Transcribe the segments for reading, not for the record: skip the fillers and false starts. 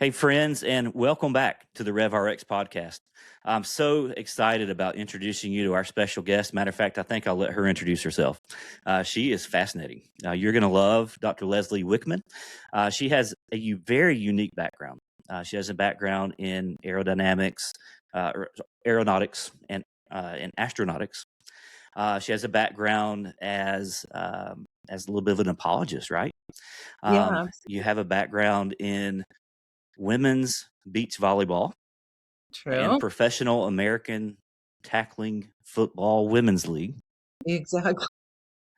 Hey, friends, and welcome back to the RevRx Podcast. I'm so excited about introducing you to our special guest. Matter of fact, I think I'll let her introduce herself. She is fascinating. You're going to love Dr. Leslie Wickman. She has a very unique background. She has a background in aerodynamics, aeronautics, and astronautics. She has a background as a little bit of an apologist, right? Yeah, You have a background in women's beach volleyball and true. professional American tackling football women's league. Exactly.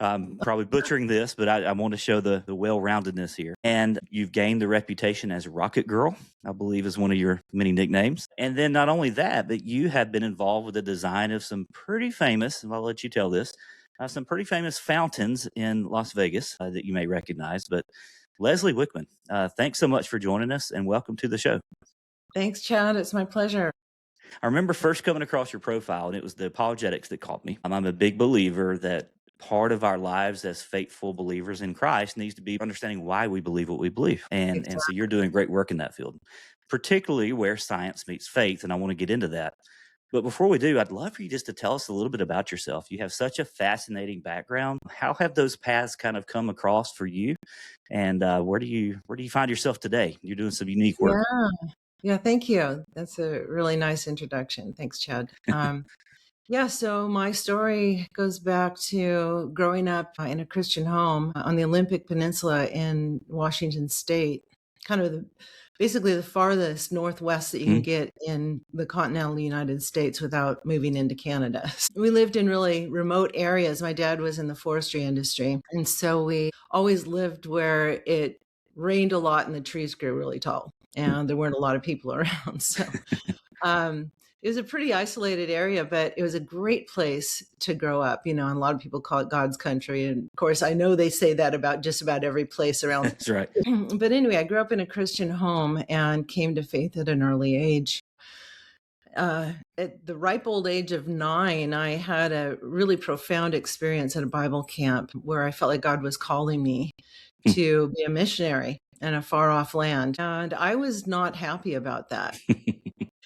I'm probably butchering this, but I want to show the well-roundedness here. And you've gained the reputation as Rocket Girl, I believe is one of your many nicknames. And then not only that, but you have been involved with the design of some pretty famous, and I'll let you tell this, some pretty famous fountains in Las Vegas that you may recognize. But Leslie Wickman, thanks so much for joining us and welcome to the show. Thanks, Chad. It's my pleasure. I remember first coming across your profile, and it was the apologetics that caught me. I'm a big believer that part of our lives as faithful believers in Christ needs to be understanding why we believe what we believe. And so you're doing great work in that field, particularly where science meets faith. And I want to get into that. But before we do, I'd love for you just to tell us a little bit about yourself. You have such a fascinating background. How have those paths kind of come across for you? And where do you find yourself today? You're doing some unique work. Yeah, thank you. That's a really nice introduction. Thanks, Chad. So my story goes back to growing up in a Christian home on the Olympic Peninsula in Washington State, kind of basically the farthest northwest that you can get in the continental United States without moving into Canada. We lived in really remote areas. My dad was in the forestry industry, and so we always lived where it rained a lot and the trees grew really tall, and there weren't a lot of people around. So it was a pretty isolated area, but it was a great place to grow up, and a lot of people call it God's country. And of course, I know they say that about just about every place around. That's right. But anyway, I grew up in a Christian home and came to faith at an early age. At the ripe old age of 9, I had a really profound experience at a Bible camp where I felt like God was calling me to be a missionary in a far off land. And I was not happy about that.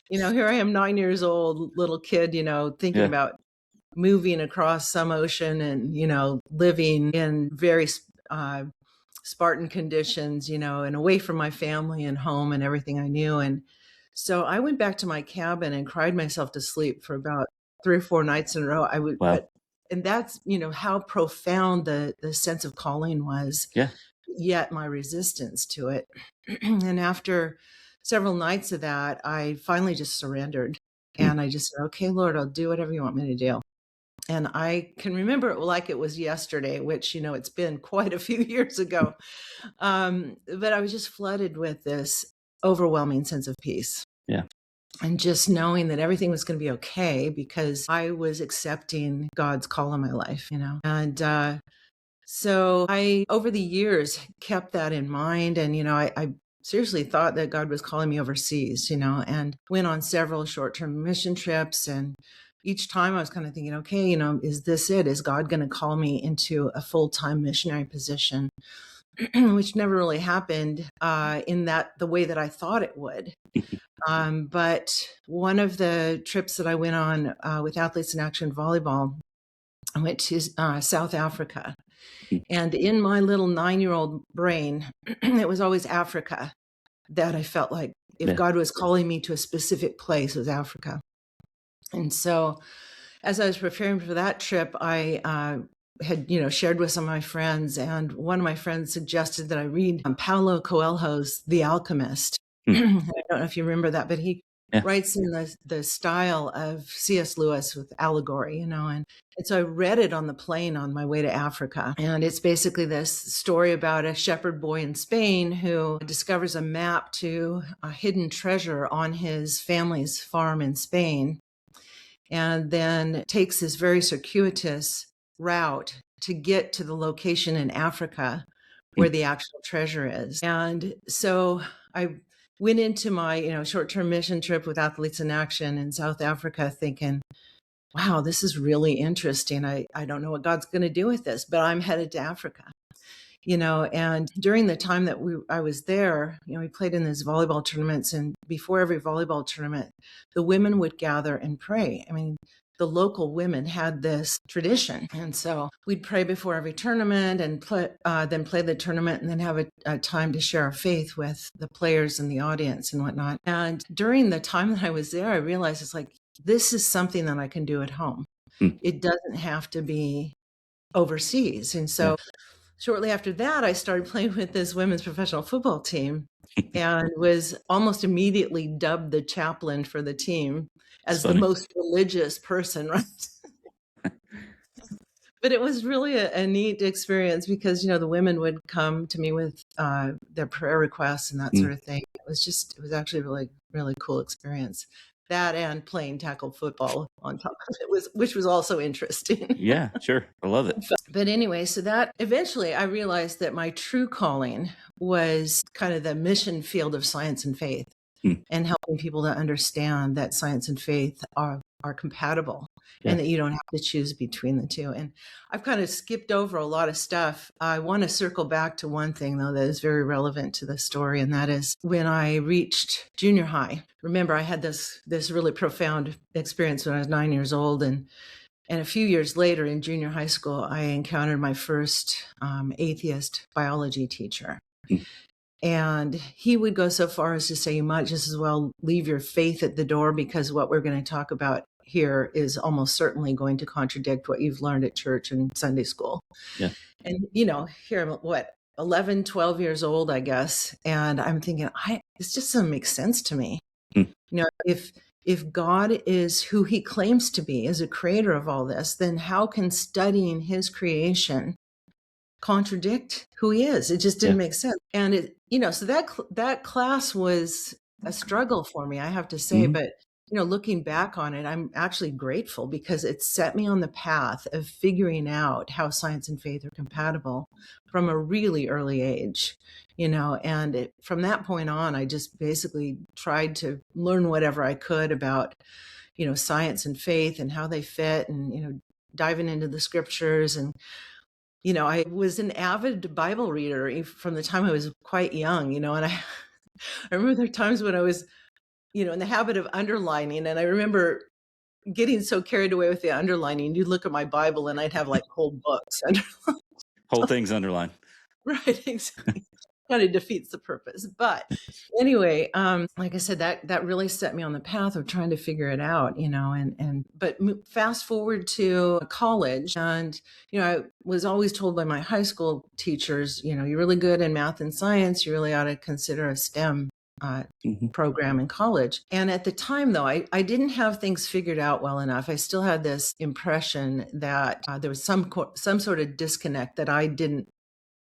Here I am, 9 years old, little kid, thinking about moving across some ocean and, living in very Spartan conditions, and away from my family and home and everything I knew. And so I went back to my cabin and cried myself to sleep for about 3 or 4 nights in a row. And that's, how profound the sense of calling was. Yeah. Yet my resistance to it. And after several nights of that, I finally just surrendered. And I just said, okay, Lord, I'll do whatever you want me to do. And I can remember it like it was yesterday, which, it's been quite a few years ago. But I was just flooded with this overwhelming sense of peace. Yeah. And just knowing that everything was going to be okay because I was accepting God's call in my life, And so I, over the years, kept that in mind. And, I seriously thought that God was calling me overseas, and went on several short-term mission trips. And each time I was kind of thinking, okay, is this it? Is God going to call me into a full-time missionary position? Which never really happened in the way that I thought it would. But one of the trips that I went on with Athletes in Action Volleyball, I went to South Africa. And in my little 9-year-old brain, it was always Africa that I felt like if God was calling me to a specific place, it was Africa. And so as I was preparing for that trip, I had, shared with some of my friends, and one of my friends suggested that I read Paulo Coelho's The Alchemist. I don't know if you remember that, but he writes in the style of C.S. Lewis with allegory, and so I read it on the plane on my way to Africa. And it's basically this story about a shepherd boy in Spain who discovers a map to a hidden treasure on his family's farm in Spain, and then takes this very circuitous route to get to the location in Africa where the actual treasure is. And so I went into my, short-term mission trip with Athletes in Action in South Africa thinking, wow, this is really interesting. I don't know what God's going to do with this, but I'm headed to Africa. And during the time that I was there, we played in these volleyball tournaments, and before every volleyball tournament, the women would gather and pray. I mean, the local women had this tradition. And so we'd pray before every tournament and then play the tournament, and then have a time to share our faith with the players and the audience and whatnot. And during the time that I was there, I realized it's like, this is something that I can do at home. It doesn't have to be overseas. And so shortly after that, I started playing with this women's professional football team and was almost immediately dubbed the chaplain for the team as the most religious person, right? But it was really a neat experience because, the women would come to me with their prayer requests and that sort of thing. It was actually a really, really cool experience. That and playing tackle football on top of it which was also interesting. Yeah, sure. I love it. But anyway, so that eventually I realized that my true calling was kind of the mission field of science and faith, and helping people to understand that science and faith are compatible, and that you don't have to choose between the two. And I've kind of skipped over a lot of stuff. I want to circle back to one thing, though, that is very relevant to the story, and that is when I reached junior high. Remember, I had this really profound experience when I was 9 years old, and a few years later in junior high school, I encountered my first atheist biology teacher. And he would go so far as to say, you might just as well leave your faith at the door, because what we're going to talk about here is almost certainly going to contradict what you've learned at church and Sunday school. Yeah. And, here I'm, 11, 12 years old, I guess. And I'm thinking, this just doesn't make sense to me. If God is who he claims to be as a creator of all this, then how can studying his creation contradict who he is? It just didn't make sense. And so that class was a struggle for me, I have to say. But looking back on it, I'm actually grateful, because it set me on the path of figuring out how science and faith are compatible from a really early age. And from that point on, I just basically tried to learn whatever I could about, science and faith and how they fit, and, diving into the scriptures. And, I was an avid Bible reader from the time I was quite young, and I remember there were times when I was, in the habit of underlining. And I remember getting so carried away with the underlining, you'd look at my Bible and I'd have like whole books underlined. Whole things underlined. Right, exactly. Kind of defeats the purpose. But anyway, like I said, that really set me on the path of trying to figure it out, but fast forward to college, and, I was always told by my high school teachers, you're really good in math and science, you really ought to consider a STEM program in college. And at the time, though, I didn't have things figured out well enough. I still had this impression that there was some sort of disconnect that I didn't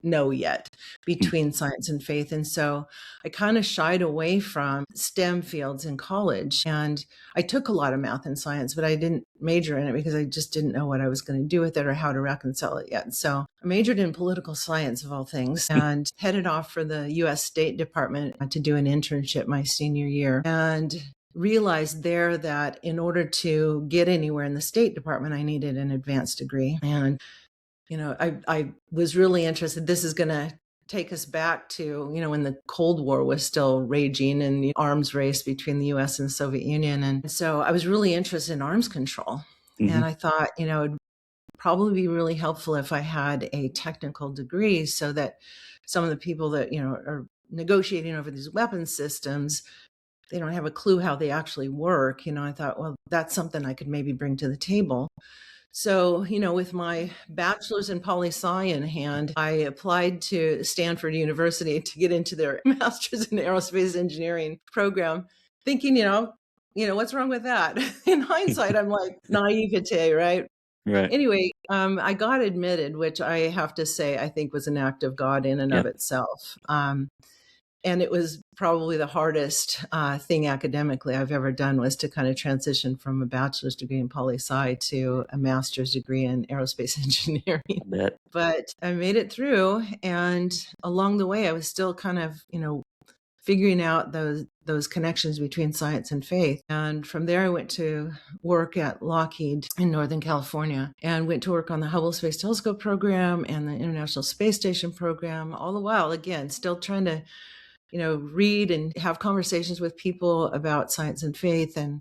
know yet between science and faith. And so I kind of shied away from STEM fields in college. And I took a lot of math and science, but I didn't major in it because I just didn't know what I was going to do with it or how to reconcile it yet. So I majored in political science, of all things, and headed off for the U.S. State Department to do an internship my senior year. And realized there that in order to get anywhere in the State Department, I needed an advanced degree. And I was really interested. This is going to take us back to, when the Cold War was still raging and the arms race between the U.S. and the Soviet Union. And so I was really interested in arms control. And I thought, it'd probably be really helpful if I had a technical degree, so that some of the people that, are negotiating over these weapons systems, they don't have a clue how they actually work. I thought, well, that's something I could maybe bring to the table. So, with my bachelor's in poli-sci in hand, I applied to Stanford University to get into their master's in aerospace engineering program, thinking, what's wrong with that? In hindsight, I'm like naivete, right? Right. Anyway, I got admitted, which I have to say, I think was an act of God in and of itself. And it was probably the hardest thing academically I've ever done, was to kind of transition from a bachelor's degree in poli-sci to a master's degree in aerospace engineering. I bet. But I made it through. And along the way, I was still kind of, figuring out those connections between science and faith. And from there, I went to work at Lockheed in Northern California and went to work on the Hubble Space Telescope program and the International Space Station program, all the while, again, still trying to, read and have conversations with people about science and faith. And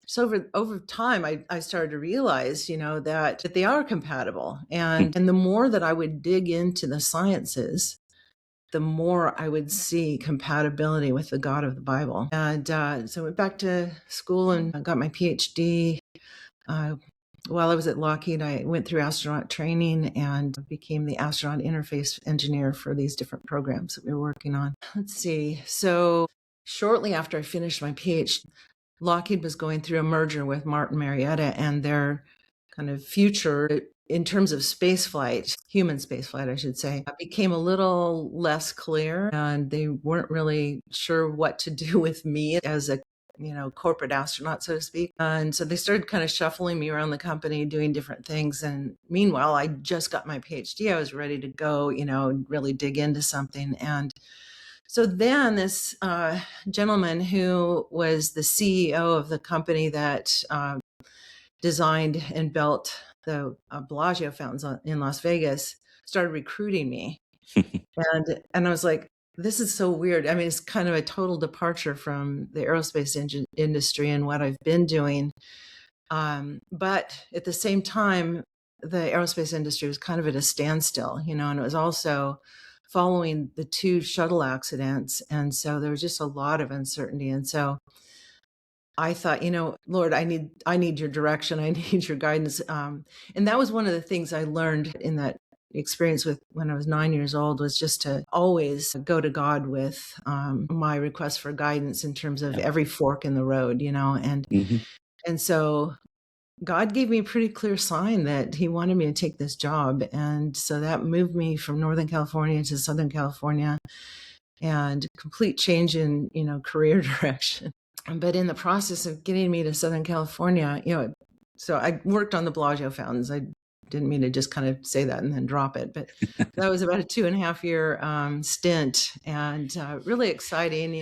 so over time, I started to realize, that they are compatible. And the more that I would dig into the sciences, the more I would see compatibility with the God of the Bible. And so I went back to school and I got my PhD. While I was at Lockheed, I went through astronaut training and became the astronaut interface engineer for these different programs that we were working on. Let's see. So shortly after I finished my PhD, Lockheed was going through a merger with Martin Marietta, and their kind of future in terms of spaceflight, human spaceflight, I should say, became a little less clear, and they weren't really sure what to do with me as a corporate astronaut, so to speak. And so they started kind of shuffling me around the company, doing different things. And meanwhile, I just got my PhD. I was ready to go, really dig into something. And so then this gentleman who was the CEO of the company that designed and built the Bellagio fountains in Las Vegas started recruiting me. And I was like, this is so weird. I mean, it's kind of a total departure from the aerospace industry and what I've been doing. But at the same time, the aerospace industry was kind of at a standstill, and it was also following the 2 shuttle accidents. And so there was just a lot of uncertainty. And so I thought, Lord, I need your direction. I need your guidance. And that was one of the things I learned in that experience with when I was 9 years old, was just to always go to God with my request for guidance in terms of every fork in the road, and so God gave me a pretty clear sign that he wanted me to take this job. And so that moved me from Northern California to Southern California, and complete change in, career direction. But in the process of getting me to Southern California, so I worked on the Bellagio fountains. I didn't mean to just kind of say that and then drop it, but that was about a 2.5 year stint, and really exciting.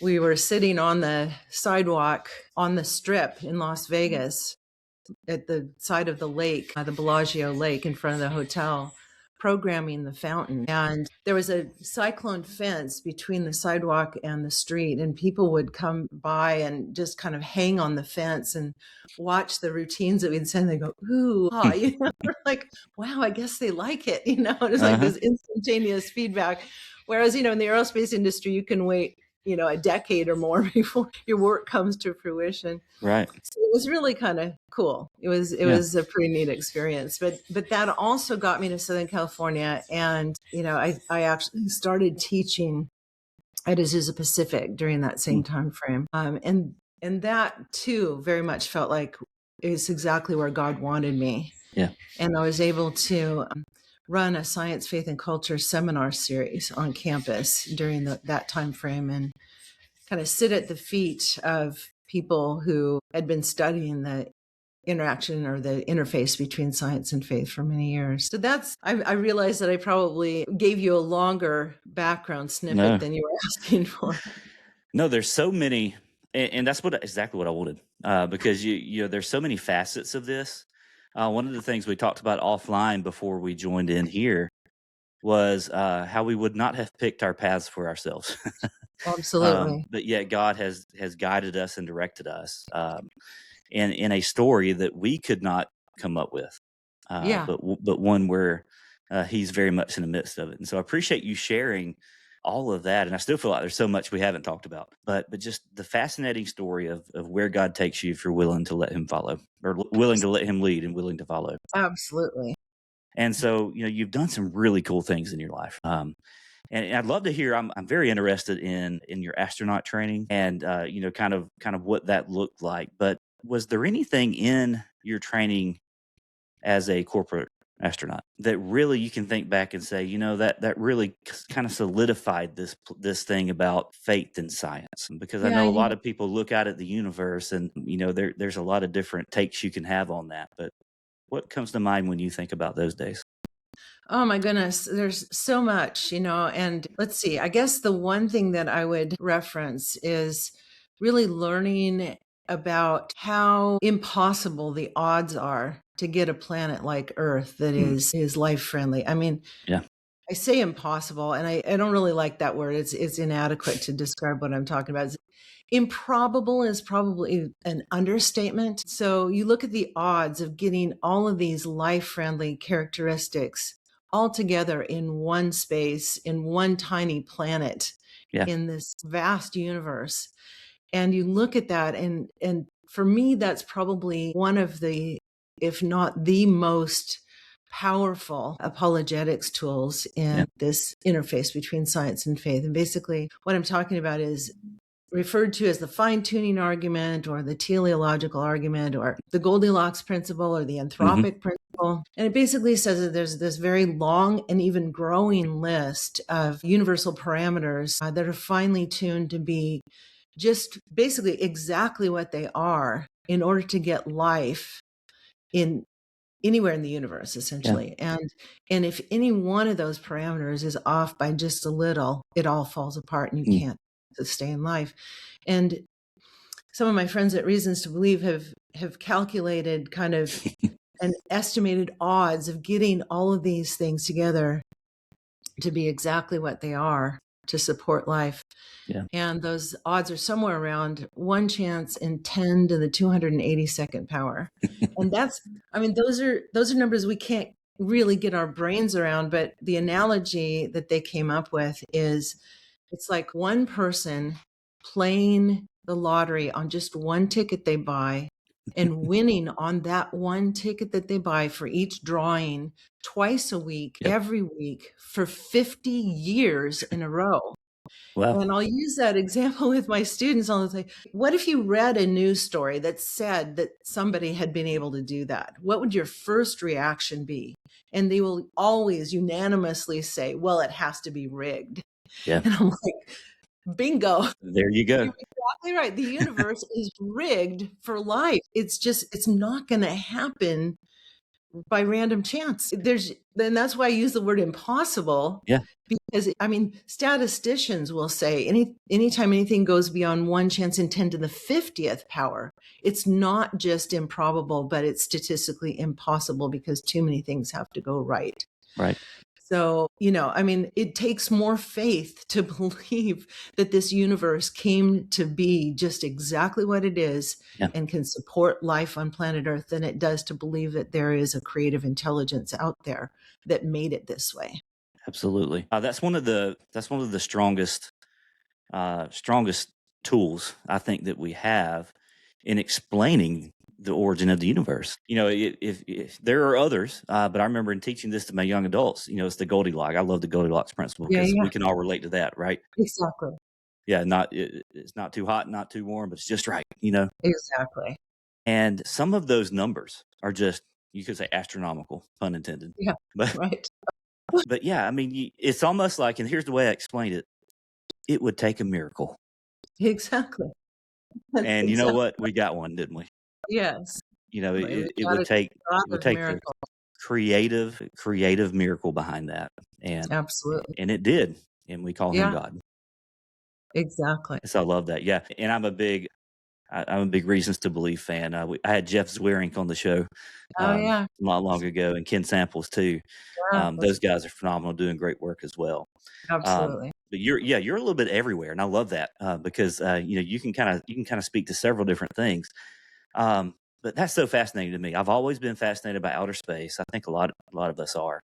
We were sitting on the sidewalk on the Strip in Las Vegas at the side of the lake, the Bellagio lake in front of the hotel, programming the fountain. And there was a cyclone fence between the sidewalk and the street, and people would come by and just kind of hang on the fence and watch the routines that we'd send. They go, ooh, we're like, wow, I guess they like it. It's like this instantaneous feedback. Whereas, in the aerospace industry, you can wait, a decade or more before your work comes to fruition. Right. So it was really kind of cool. It was a pretty neat experience. But that also got me to Southern California. And, I actually started teaching at Azusa Pacific during that same time frame. And that too very much felt like it's exactly where God wanted me. Yeah. And I was able to run a science, faith, and culture seminar series on campus during that time frame, and kind of sit at the feet of people who had been studying the interaction or the interface between science and faith for many years. So I realized that I probably gave you a longer background snippet than you were asking for. No, there's so many, and that's exactly what I wanted, because there's so many facets of this. One of the things we talked about offline before we joined in here was how we would not have picked our paths for ourselves. Absolutely. But yet God has guided us and directed us in a story that we could not come up with. But one where he's very much in the midst of it. And so I appreciate you sharing all of that. And I still feel like there's so much we haven't talked about, but just the fascinating story of where God takes you if you're willing to let him follow, or willing to let him lead and willing to follow. Absolutely. And so, you've done some really cool things in your life. And I'd love to hear, I'm very interested in your astronaut training and, kind of what that looked like. But was there anything in your training as a corporate astronaut that really you can think back and say, that really kind of solidified this thing about faith and science? Because I know a lot of people look out at the universe and, there's a lot of different takes you can have on that. But what comes to mind when you think about those days? Oh my goodness, there's so much, and let's see. I guess the one thing that I would reference is really learning about how impossible the odds are to get a planet like Earth that Mm, is life friendly. I mean, yeah. I say impossible, and I don't really like that word. It's inadequate to describe what I'm talking about. Improbable is probably an understatement. So you look at the odds of getting all of these life-friendly characteristics all together in one space, in one tiny planet, Yeah. in this vast universe. And you look at that, and for me, that's probably one of the, if not the most powerful apologetics tools Yeah. in this interface between science and faith. And basically, what I'm talking about is referred to as the fine-tuning argument or the teleological argument or the Goldilocks principle or the Hmm. anthropic principle. And it basically says that there's this very long and even growing list of universal parameters that are finely tuned to be just basically exactly what they are in order to get life in anywhere in the universe, Yeah. essentially. And if any one of those parameters is off by just a little, it all falls apart and you Mm. can't sustain life. And some of my friends at Reasons to Believe have calculated kind of an estimated odds of getting all of these things together to be exactly what they are to support life. Yeah. And those odds are somewhere around one chance in 10 to the 282nd power. And those are numbers we can't really get our brains around. But the analogy that they came up with is it's like one person playing the lottery on just one ticket they buy and winning on that one ticket that they buy for each drawing twice a week, Yep. every week for 50 years in a row. Wow. And I'll use that example with my students all the time. What if you read a news story that said that somebody had been able to do that? What would your first reaction be? And they will always unanimously say, well, it has to be rigged. Yeah. And I'm like, bingo. There you go. You're exactly right. The universe is rigged for life. It's not going to happen by random chance. Then that's why I use the word impossible, Yeah. because I mean, statisticians will say anytime anything goes beyond one chance in 10 to the 50th power, it's not just improbable, but it's statistically impossible because too many things have to go right. Right. So, I mean, it takes more faith to believe that this universe came to be just exactly what it is Yeah. and can support life on planet Earth than it does to believe that there is a creative intelligence out there that made it this way. Absolutely. That's one of the strongest tools I think that we have in explaining the origin of the universe. If there are others, but I remember in teaching this to my young adults, it's the Goldilocks. I love the Goldilocks principle Yeah, because yeah, we can all relate to that, right? exactly. Yeah, it's not too hot, not too warm, but it's just right, Exactly. And some of those numbers are just, you could say, astronomical, pun intended. Yeah, But right. but yeah, I mean, it's almost like, and here's the way I explained it: it would take a miracle. Exactly. And you know Exactly. what? We got one, didn't we? Yes. It, We've it got would a take God it would of take the miracles. creative miracle behind that, and Absolutely. and it did, and we call him Yeah, God. exactly. So I love that. Yeah, and I'm a big Reasons to Believe fan. I had Jeff Zweerink on the show Oh, yeah. not long ago, and Ken Samples too. Yeah, Those guys are phenomenal, doing great work as well. absolutely. But you're a little bit everywhere, and I love that because you can kind of speak to several different things. But that's so fascinating to me. I've always been fascinated by outer space. I think a lot of us are.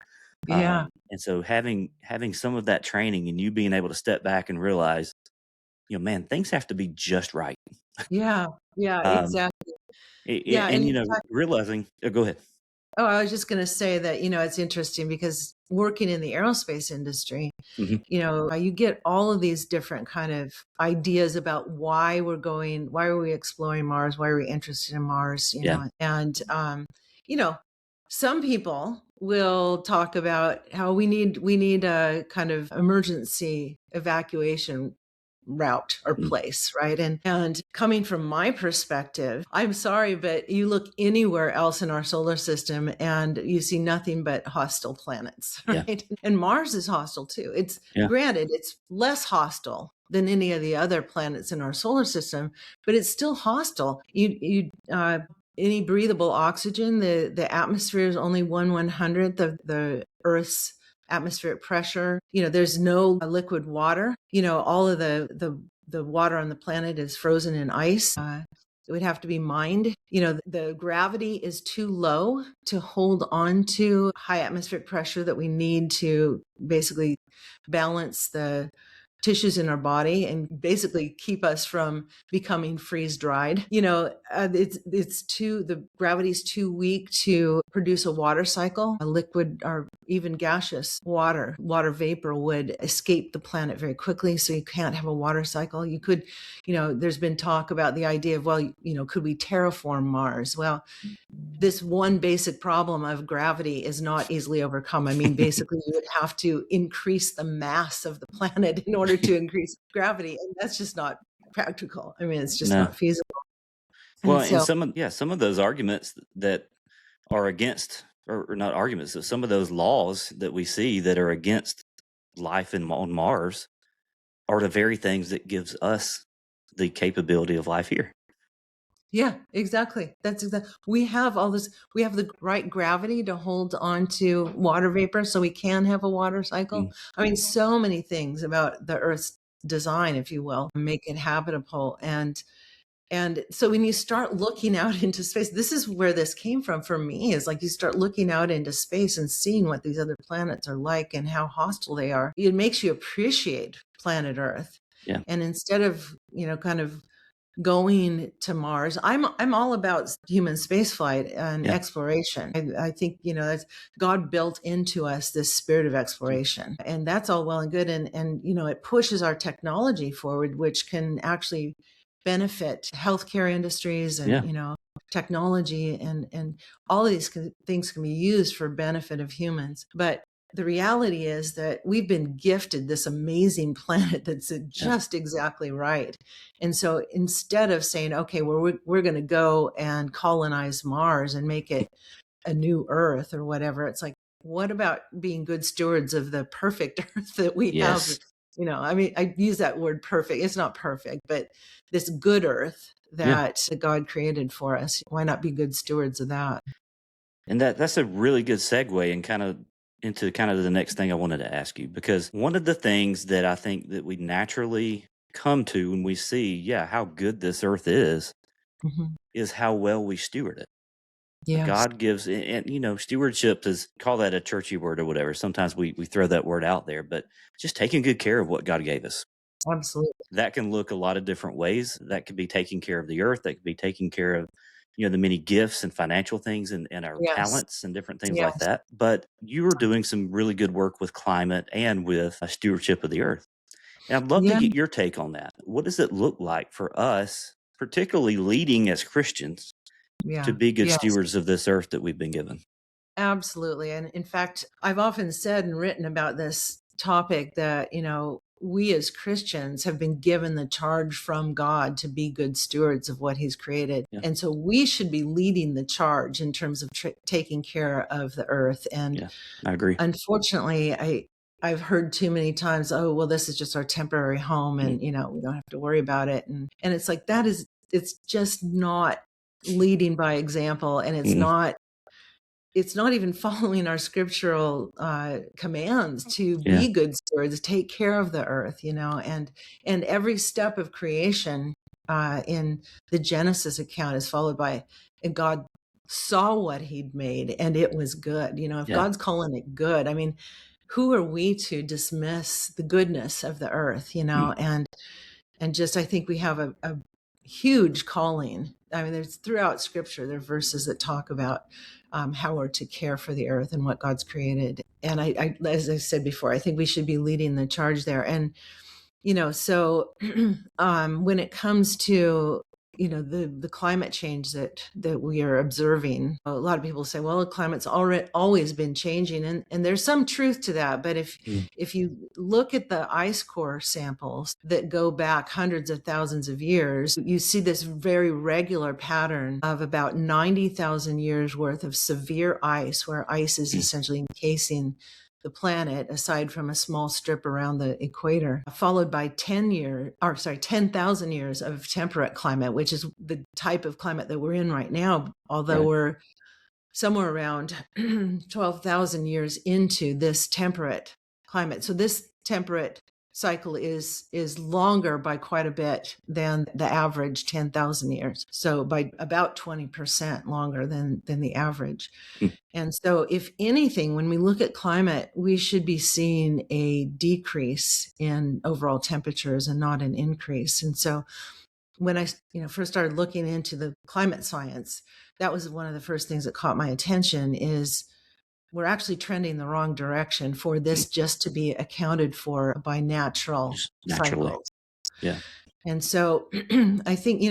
Yeah. And so having some of that training and you being able to step back and realize, man, things have to be just right. Yeah. Yeah, Um, exactly. Yeah, and and in fact, realizing. Go ahead. I was just gonna say that, it's interesting because working in the aerospace industry, Hmm. you get all of these different kind of ideas about why are we exploring Mars? Why are we interested in Mars? Yeah. And, you know, some people will talk about how we need a kind of emergency evacuation route or place, right? And coming from my perspective, I'm sorry, but you look anywhere else in our solar system and you see nothing but hostile planets, Yeah. right? And Mars is hostile too. It's Yeah. granted, it's less hostile than any of the other planets in our solar system, but it's still hostile. Any breathable oxygen, the atmosphere is only 1/100th of the Earth's atmospheric pressure. There's no liquid water. All of the water on the planet is frozen in ice. It would have to be mined. The gravity is too low to hold on to high atmospheric pressure that we need to basically balance the tissues in our body and basically keep us from becoming freeze dried. The gravity is too weak to produce a water cycle. A liquid or even gaseous water vapor would escape the planet very quickly. So you can't have a water cycle. You could, there's been talk about the idea of, could we terraform Mars? Well, this one basic problem of gravity is not easily overcome. I mean, basically, you would have to increase the mass of the planet in order to increase gravity, and that's just not practical. I mean, it's just not feasible. Well, and some of those arguments that are against, or not arguments, but some of those laws that we see that are against life on Mars are the very things that gives us the capability of life here. Yeah, exactly. That's exactly. We have all this. We have the right gravity to hold on to water vapor, so we can have a water cycle. I mean, so many things about the Earth's design, if you will, make it habitable. And so when you start looking out into space, this is where this came from for me, is like you start looking out into space and seeing what these other planets are like and how hostile they are. It makes you appreciate planet Earth. Yeah. And instead of, kind of going to Mars, I'm all about human spaceflight and exploration. I think, that's God built into us this spirit of exploration, and that's all well and good. And it pushes our technology forward, which can actually benefit healthcare industries and, technology and all of these things can be used for benefit of humans. But the reality is that we've been gifted this amazing planet that's just exactly right. And so instead of saying, okay, well, we're going to go and colonize Mars and make it a new Earth or whatever, it's like, what about being good stewards of the perfect Earth that we have? I mean, I use that word perfect. It's not perfect, but this good Earth that God created for us. Why not be good stewards of that? And that's a really good segue and into the next thing I wanted to ask you, because one of the things that I think that we naturally come to when we see, how good this Earth is how well we steward it. Yes. God gives, and stewardship is, call that a churchy word or whatever. Sometimes we throw that word out there, but just taking good care of what God gave us. Absolutely. That can look a lot of different ways. That could be taking care of the Earth. That could be taking care of the many gifts and financial things and our talents and different things like that. But you are doing some really good work with climate and with a stewardship of the Earth. And I'd love to get your take on that. What does it look like for us, particularly leading as Christians, to be good stewards of this Earth that we've been given? Absolutely. And in fact, I've often said and written about this topic that, we as Christians have been given the charge from God to be good stewards of what he's created. Yeah. And so we should be leading the charge in terms of taking care of the Earth. And I agree. Unfortunately, I've heard too many times, oh, well, this is just our temporary home and, we don't have to worry about it. And it's like, it's just not leading by example. And it's not even following our scriptural commands to be good stewards, take care of the Earth, and every step of creation in the Genesis account is followed by, and God saw what he'd made and it was good. If God's calling it good, I mean, who are we to dismiss the goodness of the Earth, and just, I think we have a huge calling. I mean, there's throughout scripture, there are verses that talk about how we're to care for the Earth and what God's created. And I, as I said before, I think we should be leading the charge there. And, so when it comes to the climate change that we are observing. A lot of people say, well, the climate's always been changing, and there's some truth to that. But if you look at the ice core samples that go back hundreds of thousands of years, you see this very regular pattern of about 90,000 years worth of severe ice, where ice is essentially encasing the planet, aside from a small strip around the equator, followed by 10,000 years of temperate climate, which is the type of climate that we're in right now, although we're somewhere around 12,000 years into this temperate climate. So this temperate cycle is longer by quite a bit than the average 10,000 years. So by about 20% longer than the average. And so if anything, when we look at climate, we should be seeing a decrease in overall temperatures and not an increase. And so when I first started looking into the climate science, that was one of the first things that caught my attention is we're actually trending the wrong direction for this just to be accounted for by natural cycles. Yeah. And so I think,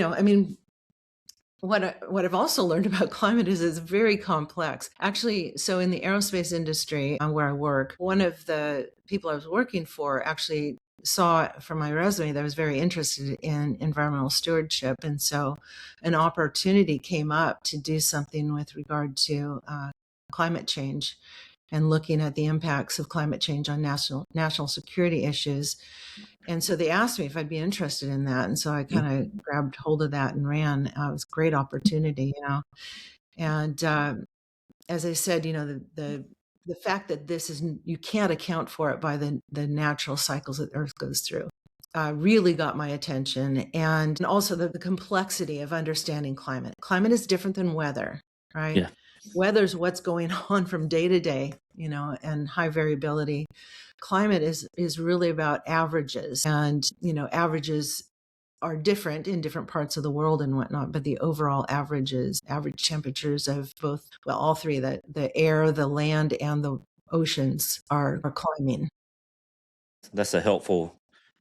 what I've also learned about climate is it's very complex. Actually, so in the aerospace industry where I work, one of the people I was working for actually saw from my resume that I was very interested in environmental stewardship. And so an opportunity came up to do something with regard to climate change and looking at the impacts of climate change on national security issues. And so they asked me if I'd be interested in that. And so I kind of grabbed hold of that and ran. It was a great opportunity, And as I said, the fact that this is, you can't account for it by the natural cycles that Earth goes through, really got my attention. And also the complexity of understanding climate. Climate is different than weather, right? Yeah. Weather's what's going on from day to day, and high variability. Climate is really about averages, and averages are different in different parts of the world and whatnot, but the overall average temperatures of both, all three, the air, the land, and the oceans are climbing. That's a helpful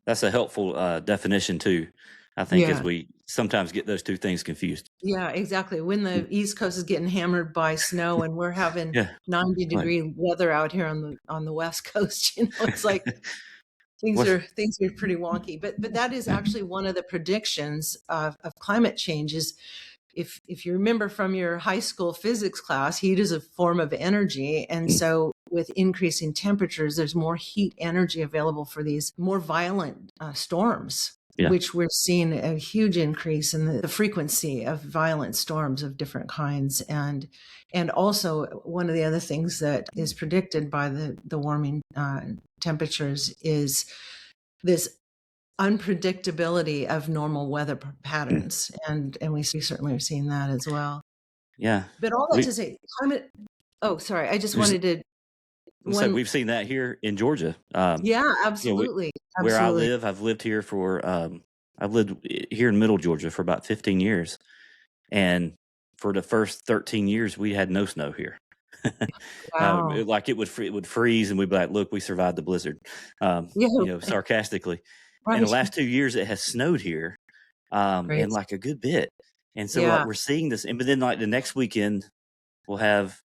definition too. I think as we sometimes get those two things confused. Yeah, exactly. When the East Coast is getting hammered by snow and we're having 90-degree weather out here on the West Coast, it's like things are pretty wonky. But that is actually one of the predictions of climate change is, if you remember from your high school physics class, heat is a form of energy. And so with increasing temperatures, there's more heat energy available for these more violent storms. Which we're seeing a huge increase in the frequency of violent storms of different kinds. And also one of the other things that is predicted by the warming temperatures is this unpredictability of normal weather patterns. And we certainly are seeing that as well. Yeah. But all that to say, climate, sorry, I just wanted to. So we've seen that here in Georgia. Yeah, absolutely. Where I live, I've lived here I've lived here in Middle Georgia for about 15 years. And for the first 13 years, we had no snow here. Wow. It would freeze and we'd be like, look, we survived the blizzard, sarcastically. Right. And the last 2 years it has snowed here and like a good bit. And so like, we're seeing this. But then like the next weekend we'll have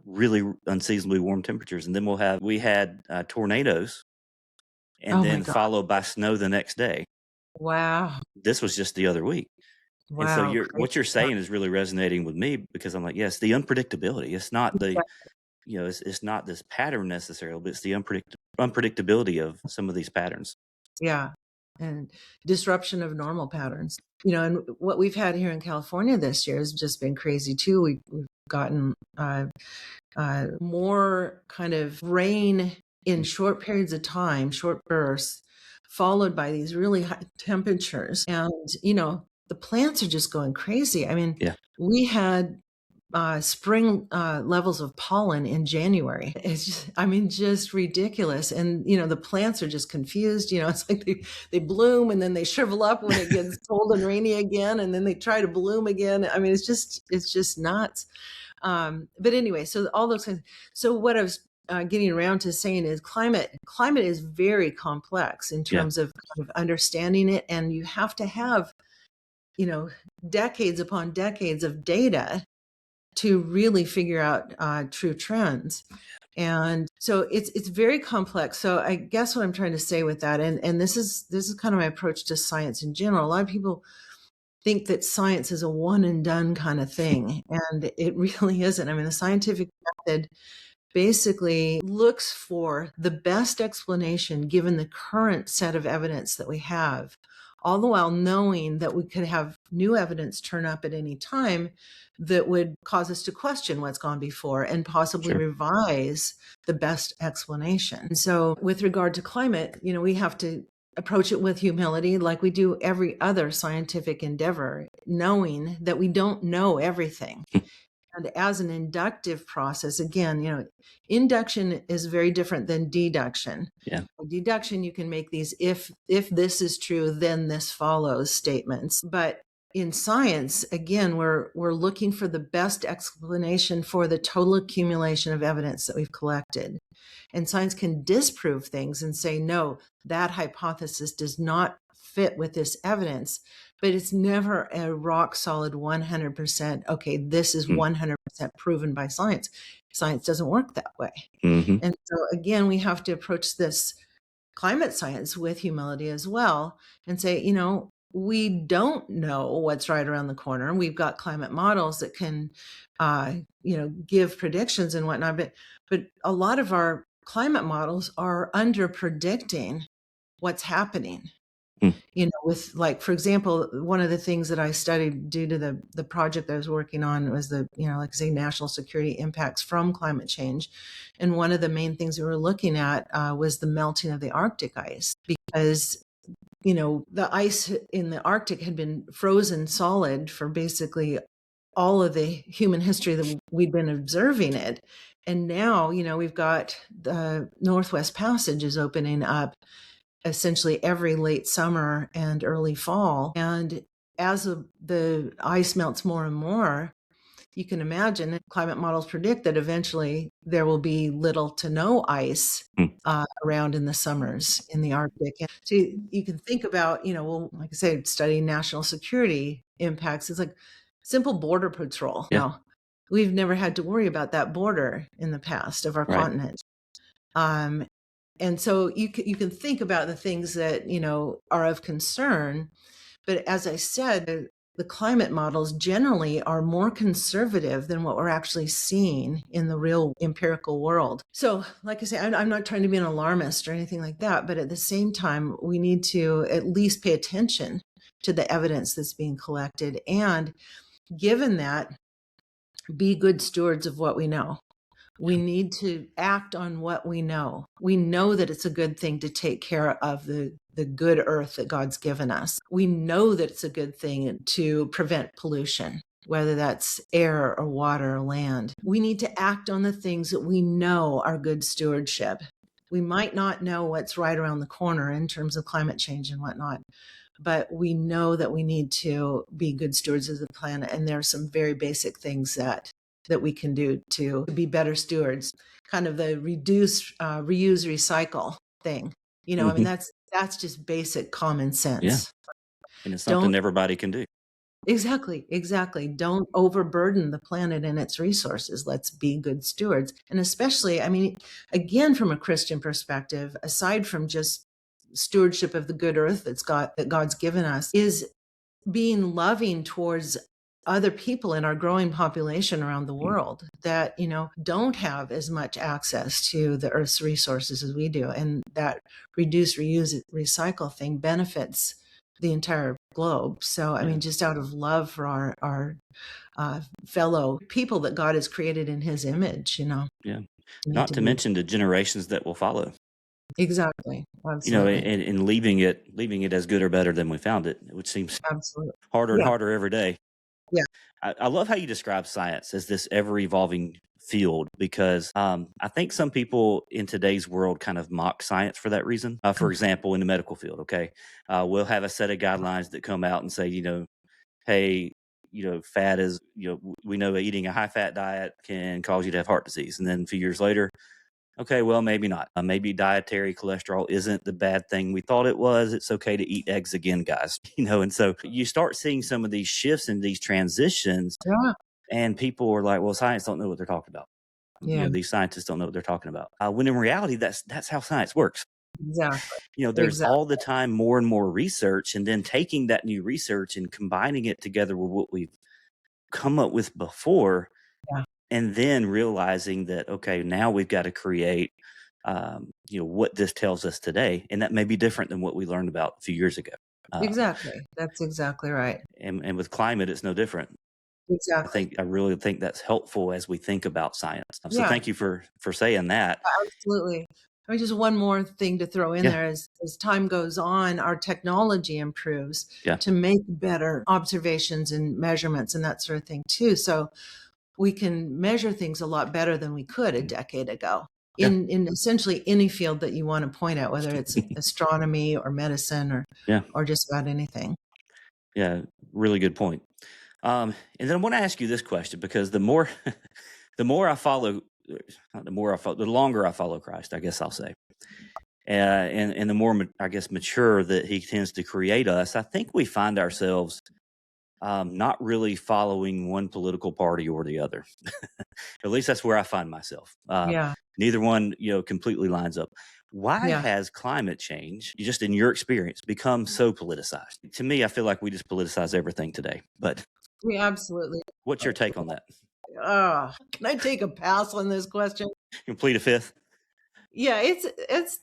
really unseasonably warm temperatures. And then we had tornadoes and then followed by snow the next day. Wow. This was just the other week. Wow. And so what you're saying is really resonating with me because I'm like, yes, the unpredictability. It's not it's not this pattern necessarily, but it's the unpredictability of some of these patterns. Yeah. And disruption of normal patterns. And what we've had here in California this year has just been crazy too. We've gotten more kind of rain in short periods of time, short bursts, followed by these really high temperatures. And, the plants are just going crazy. I mean, we had spring levels of pollen in January. It's just ridiculous. And, the plants are just confused. It's like they bloom and then they shrivel up when it gets cold and rainy again. And then they try to bloom again. I mean, it's just nuts. But anyway, so all those things. So what I was getting around to saying is climate is very complex in terms of kind of understanding it. And you have to have decades upon decades of data to really figure out true trends. And so it's very complex. So I guess what I'm trying to say with that, and this is kind of my approach to science in general. A lot of people think that science is a one and done kind of thing, and it really isn't. I mean, the scientific method basically looks for the best explanation given the current set of evidence that we have, all the while knowing that we could have new evidence turn up at any time that would cause us to question what's gone before and possibly Sure. revise the best explanation. And so with regard to climate, we have to approach it with humility like we do every other scientific endeavor, knowing that we don't know everything. And as an inductive process, again, induction is very different than deduction. Yeah. Deduction, you can make these if this is true, then this follows statements. But in science, again, we're looking for the best explanation for the total accumulation of evidence that we've collected. And science can disprove things and say, no, that hypothesis does not fit with this evidence. But it's never a rock solid 100%. Okay, this is 100% proven by science. Science doesn't work that way. Mm-hmm. And so again, we have to approach this climate science with humility as well and say, we don't know what's right around the corner. We've got climate models that can, give predictions and whatnot. But a lot of our climate models are under predicting what's happening. With for example, one of the things that I studied due to the project I was working on was the, like I say, national security impacts from climate change. And one of the main things we were looking at was the melting of the Arctic ice, because, the ice in the Arctic had been frozen solid for basically all of the human history that we'd been observing it. And now, we've got the Northwest Passage is opening up essentially every late summer and early fall. And as the ice melts more and more, you can imagine climate models predict that eventually there will be little to no ice around in the summers in the Arctic. And so you can think about, like I said, studying national security impacts. It's like simple border patrol. Yeah. Now, we've never had to worry about that border in the past of our continent. And so you can think about the things that, are of concern. But as I said, the climate models generally are more conservative than what we're actually seeing in the real empirical world. So like I say, I'm not trying to be an alarmist or anything like that. But at the same time, we need to at least pay attention to the evidence that's being collected. And given that, be good stewards of what we know. We need to act on what we know. We know that it's a good thing to take care of the good earth that God's given us. We know that it's a good thing to prevent pollution, whether that's air or water or land. We need to act on the things that we know are good stewardship. We might not know what's right around the corner in terms of climate change and whatnot, but we know that we need to be good stewards of the planet. And there are some very basic things that we can do to be better stewards, kind of the reduce, reuse, recycle thing. I mean, that's just basic common sense. Yeah. And it's something everybody can do. Exactly. Don't overburden the planet and its resources. Let's be good stewards. And especially, I mean, again, from a Christian perspective, aside from just stewardship of the good earth that God's given us, is being loving towards other people in our growing population around the world that, don't have as much access to the earth's resources as we do. And that reduce, reuse, recycle thing benefits the entire globe. So, I mean, just out of love for our fellow people that God has created in his image, Yeah. Not to mention the generations that will follow. Exactly. Absolutely. And leaving it as good or better than we found it, which seems harder and harder every day. Yeah. I love how you describe science as this ever evolving field, because I think some people in today's world kind of mock science for that reason. For example, in the medical field, okay, we'll have a set of guidelines that come out and say, hey, fat is, we know eating a high fat diet can cause you to have heart disease. And then a few years later, Okay, well, maybe not. Maybe dietary cholesterol isn't the bad thing we thought it was. It's okay to eat eggs again, guys. And so you start seeing some of these shifts and these transitions, Yeah. and people are like, well, science don't know what they're talking about. Yeah. These scientists don't know what they're talking about. When in reality, that's how science works. Exactly. There's Exactly. all the time more and more research, and then taking that new research and combining it together with what we've come up with before, Yeah. and then realizing that, okay, now we've got to create, what this tells us today, and that may be different than what we learned about a few years ago. Exactly. That's exactly right. And with climate, it's no different. Exactly. I really think that's helpful as we think about science. So Yeah. thank you for saying that. Absolutely. I mean, just one more thing to throw in Yeah, there is as time goes on, our technology improves yeah, to make better observations and measurements and that sort of thing too. So we can measure things a lot better than we could a decade ago yeah, in essentially any field that you want to point at, whether it's astronomy or medicine yeah, or just about anything. yeah. Really good point. And then I want to ask you this question, because the more the more I follow, not the more I follow, the longer I follow Christ, I guess I'll say, and the more I guess mature that He tends to create us, I think we find ourselves not really following one political party or the other. At least that's where I find myself. Yeah. Neither one, completely lines up. Why Yeah. has climate change, just in your experience, become so politicized? To me, I feel like we just politicize everything today. But We absolutely. what's your take on that? Can I take a pass on this question? You plead a fifth? Yeah,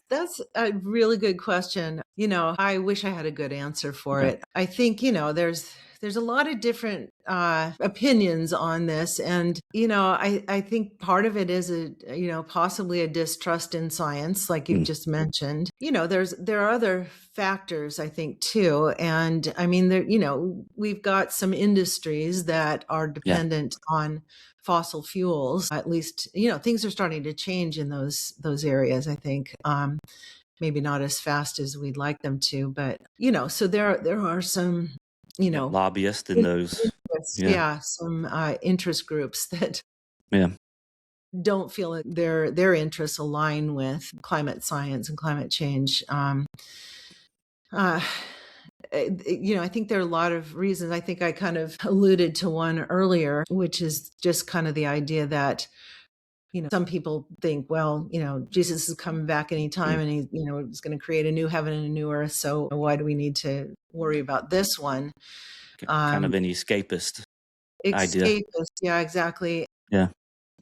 that's a really good question. I wish I had a good answer for Okay. it. I think, there's a lot of different opinions on this, and I think part of it is possibly a distrust in science, like you've Mm, just mentioned. There are other factors, I think, too, and I mean, we've got some industries that are yeah. dependent on fossil fuels. At least, things are starting to change in those areas, I think. Maybe not as fast as we'd like them to, but so there are some, Yep. Lobbyists and those. interests, Yeah. yeah, some interest groups that Yeah. don't feel that their interests align with climate science and climate change. Uh, I think there are a lot of reasons. I think I kind of alluded to one earlier, which is just kind of the idea that some people think, well, Jesus is coming back anytime, Mm. and he's going to create a new heaven and a new earth. So why do we need to worry about this one? Kind Um, of an escapist idea. Escapist, yeah, exactly. Yeah.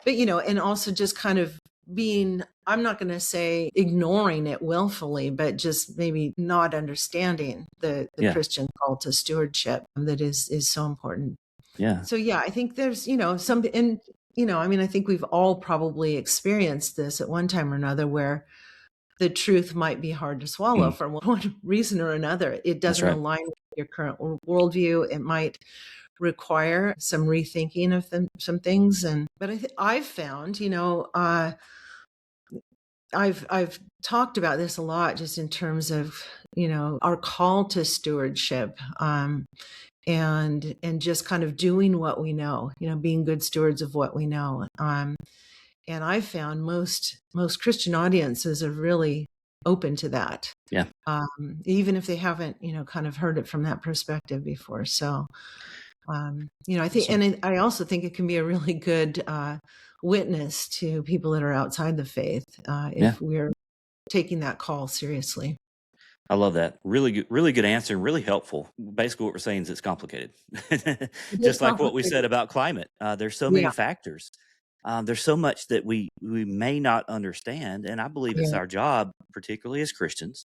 But and also just kind of being, I'm not going to say ignoring it willfully, but just maybe not understanding the Yeah. Christian call to stewardship that is so important. Yeah. So yeah, I think there's, some, and, I mean, I think we've all probably experienced this at one time or another where the truth might be hard to swallow Mm. for one reason or another. It That's doesn't right. align with your current worldview. It might require some rethinking of some things. But I've found, I've talked about this a lot just in terms of, our call to stewardship. And just kind of doing what we know, being good stewards of what we know. And I found most Christian audiences are really open to that. Yeah. Even if they haven't, kind of heard it from that perspective before. So, I think, So, and I also think it can be a really good witness to people that are outside the faith yeah. if we're taking that call seriously. I love that. Really good answer. Really helpful. Basically, what we're saying is it's complicated. It is Just like what we complicated. said about climate. There's so many Yeah, factors. There's so much that we may not understand, and I believe it's yeah, our job, particularly as Christians,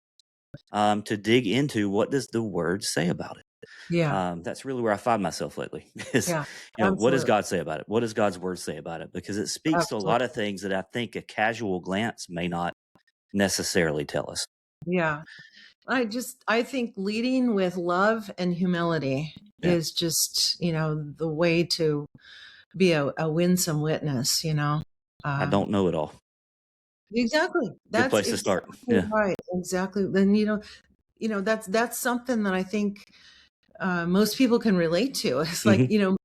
to dig into what does the Word say about it. yeah, That's really where I find myself lately. Is yeah. what does Absolutely, God say about it? What does God's Word say about it? Because it speaks to a lot of absolutely. things that I think a casual glance may not necessarily tell us. Yeah. I think leading with love and humility Yeah, is just, the way to be a winsome witness, I Uh, don't know it all. exactly. Good That's place to start. exactly Yeah. right. Exactly. Then, that's something that I think most people can relate to. It's like, Hmm.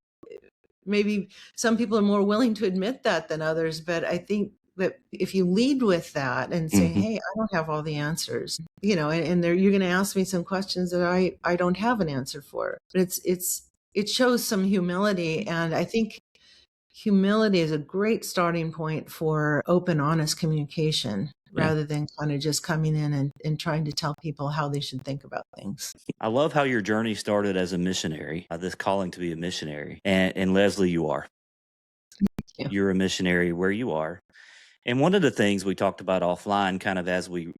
maybe some people are more willing to admit that than others, but I think that if you lead with that and say, Hmm. hey, I don't have all the answers, and there, you're going to ask me some questions that I don't have an answer for. But it shows some humility. And I think humility is a great starting point for open, honest communication Yeah. rather than kind of just coming in and trying to tell people how they should think about things. I love how your journey started as a missionary, this calling to be a missionary. And Leslie, you are. Yeah. You're a missionary where you are. And one of the things we talked about offline, kind of as we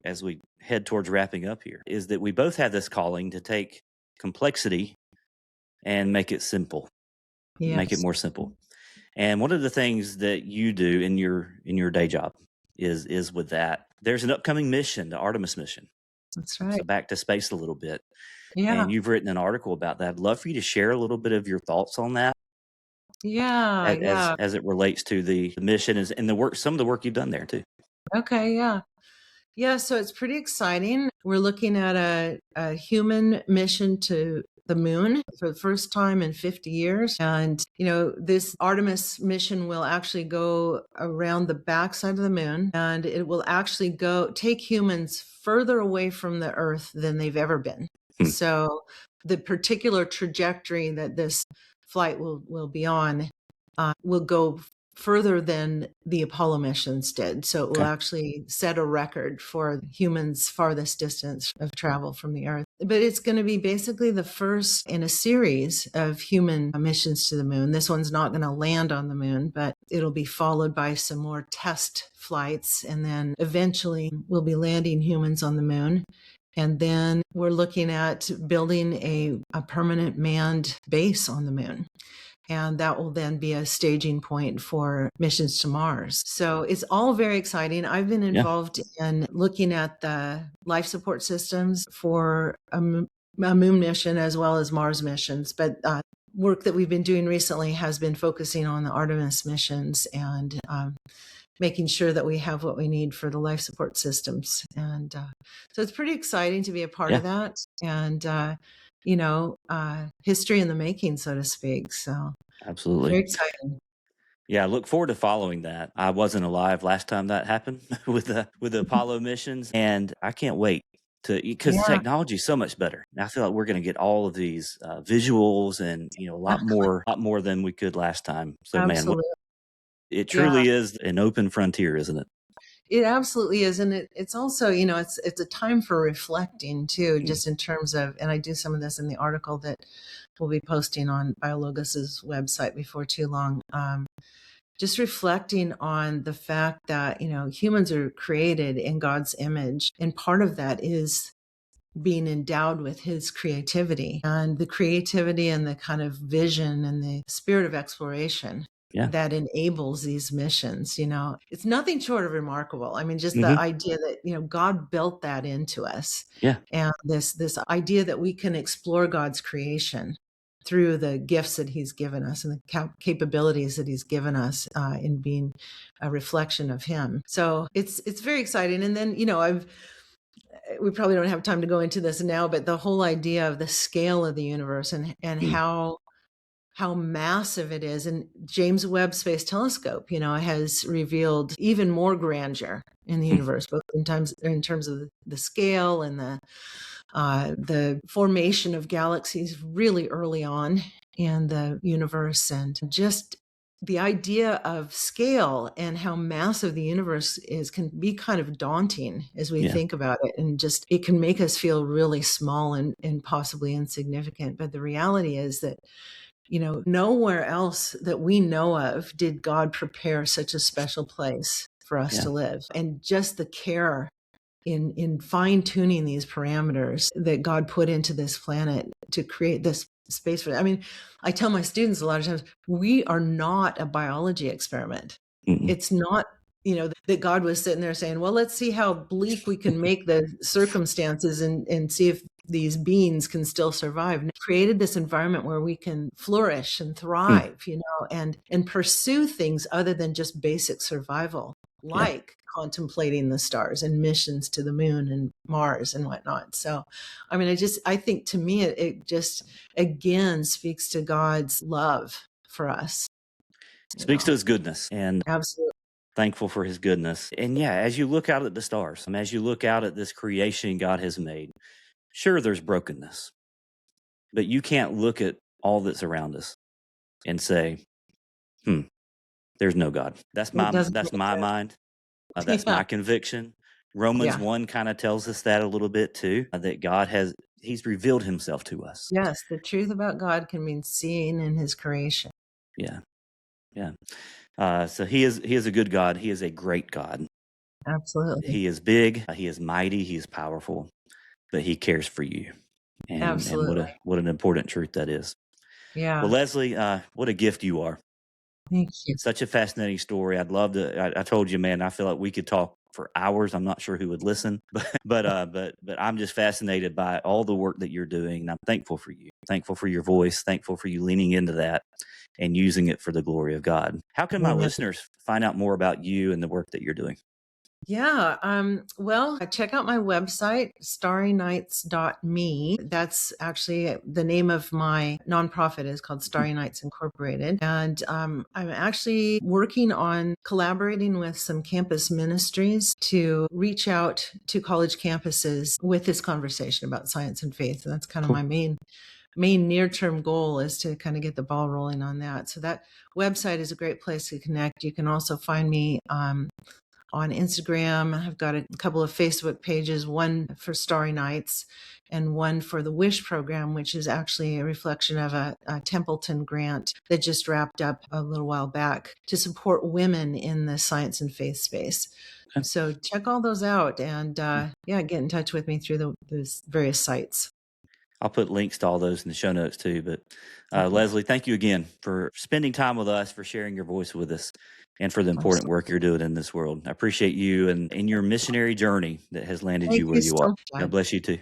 head towards wrapping up here, is that we both have this calling to take complexity and make it simple, make it Yes. more simple. And one of the things that you do in your day job is with that. There's an upcoming mission, the Artemis mission. That's right. So back to space a little bit. Yeah. And you've written an article about that. I'd love for you to share a little bit of your thoughts on that Yeah. Yeah. as it relates to the mission and the work, some of the work you've done there too. Okay. Yeah. Yeah. So it's pretty exciting. We're looking at a human mission to the moon for the first time in 50 years. And, this Artemis mission will actually go around the backside of the moon, and it will actually take humans further away from the Earth than they've ever been. So the particular trajectory that this flight will be on will go further than the Apollo missions did. So it will actually set a record for humans' farthest distance of travel from the Earth. But it's going to be basically the first in a series of human missions to the moon. This one's not going to land on the moon, but it'll be followed by some more test flights. And then eventually we'll be landing humans on the moon. And then we're looking at building a permanent manned base on the moon. And that will then be a staging point for missions to Mars. So it's all very exciting. I've been involved in looking at the life support systems for a moon mission as well as Mars missions. But work that we've been doing recently has been focusing on the Artemis missions and making sure that we have what we need for the life support systems. And so it's pretty exciting to be a part of that. And history in the making, so to speak. So absolutely. Very exciting. Yeah, I look forward to following that. I wasn't alive last time that happened with the Apollo missions, and I can't wait because the technology is so much better. I feel like we're going to get all of these visuals and a lot more than we could last time. So Absolutely. man, it truly is an open frontier, isn't it? It absolutely is. And it's also, it's a time for reflecting too, just in terms of, and I do some of this in the article that we'll be posting on Biologos's website before too long. Just reflecting on the fact that, humans are created in God's image. And part of that is being endowed with his creativity, and the creativity and the kind of vision and the spirit of exploration that enables these missions. It's nothing short of remarkable. I mean, just the idea that, God built that into us. Yeah. And this idea that we can explore God's creation through the gifts that he's given us and the capabilities that he's given us in being a reflection of him. So it's very exciting. And then, we probably don't have time to go into this now, but the whole idea of the scale of the universe and how massive it is. And James Webb Space Telescope, has revealed even more grandeur in the universe, both in terms of the scale and the formation of galaxies really early on in the universe, and just the idea of scale and how massive the universe is can be kind of daunting as we think about it. And just, it can make us feel really small and possibly insignificant. But the reality is that, nowhere else that we know of did God prepare such a special place for us to live. And just the care in fine tuning these parameters that God put into this planet to create this space for it. I mean, I tell my students a lot of times, we are not a biology experiment. It's not, that God was sitting there saying, well, let's see how bleak we can make the circumstances and see if these beings can still survive. And created this environment where we can flourish and thrive, and pursue things other than just basic survival, like contemplating the stars and missions to the moon and Mars and whatnot. So, I mean, I think to me, it just, again, speaks to God's love for us. Speaks to his goodness. And absolutely. thankful for his goodness. And yeah, as you look out at the stars, as you look out at this creation God has made, sure, there's brokenness, but you can't look at all that's around us and say, there's no God. That's It doesn't that's make my sense. mind. That's Yeah. my conviction. Romans Yeah. 1 kind of tells us that a little bit too, that he's revealed himself to us. Yes. The truth about God can mean seeing in his creation. Yeah. Yeah. So he is a good God. He is a great God. Absolutely. He is big. He is mighty. He is powerful, but he cares for you. And Absolutely. what an important truth that is. Yeah. Well, Leslie, what a gift you are. Thank you. Such a fascinating story. I'd love to. I told you, man. I feel like we could talk for hours. I'm not sure who would listen, but I'm just fascinated by all the work that you're doing, and I'm thankful for you. Thankful for your voice. Thankful for you leaning into that and using it for the glory of God. How can my Amen. listeners find out more about you and the work that you're doing? Yeah. Well, check out my website, starrynights.me. That's actually the name of my nonprofit is called Starry Nights Incorporated. And I'm actually working on collaborating with some campus ministries to reach out to college campuses with this conversation about science and faith. And that's kind of Cool. my main near-term goal is to kind of get the ball rolling on that. So that website is a great place to connect. You can also find me on Instagram. I've got a couple of Facebook pages, one for Starry Nights and one for the Wish program, which is actually a reflection of a Templeton grant that just wrapped up a little while back to support women in the science and faith space. Okay. So check all those out and get in touch with me through those various sites. I'll put links to all those in the show notes too. But Okay. Leslie, thank you again for spending time with us, for sharing your voice with us, and for the important work you're doing in this world. I appreciate you and in your missionary journey that has landed Thank you where you you so are. much. God bless you too.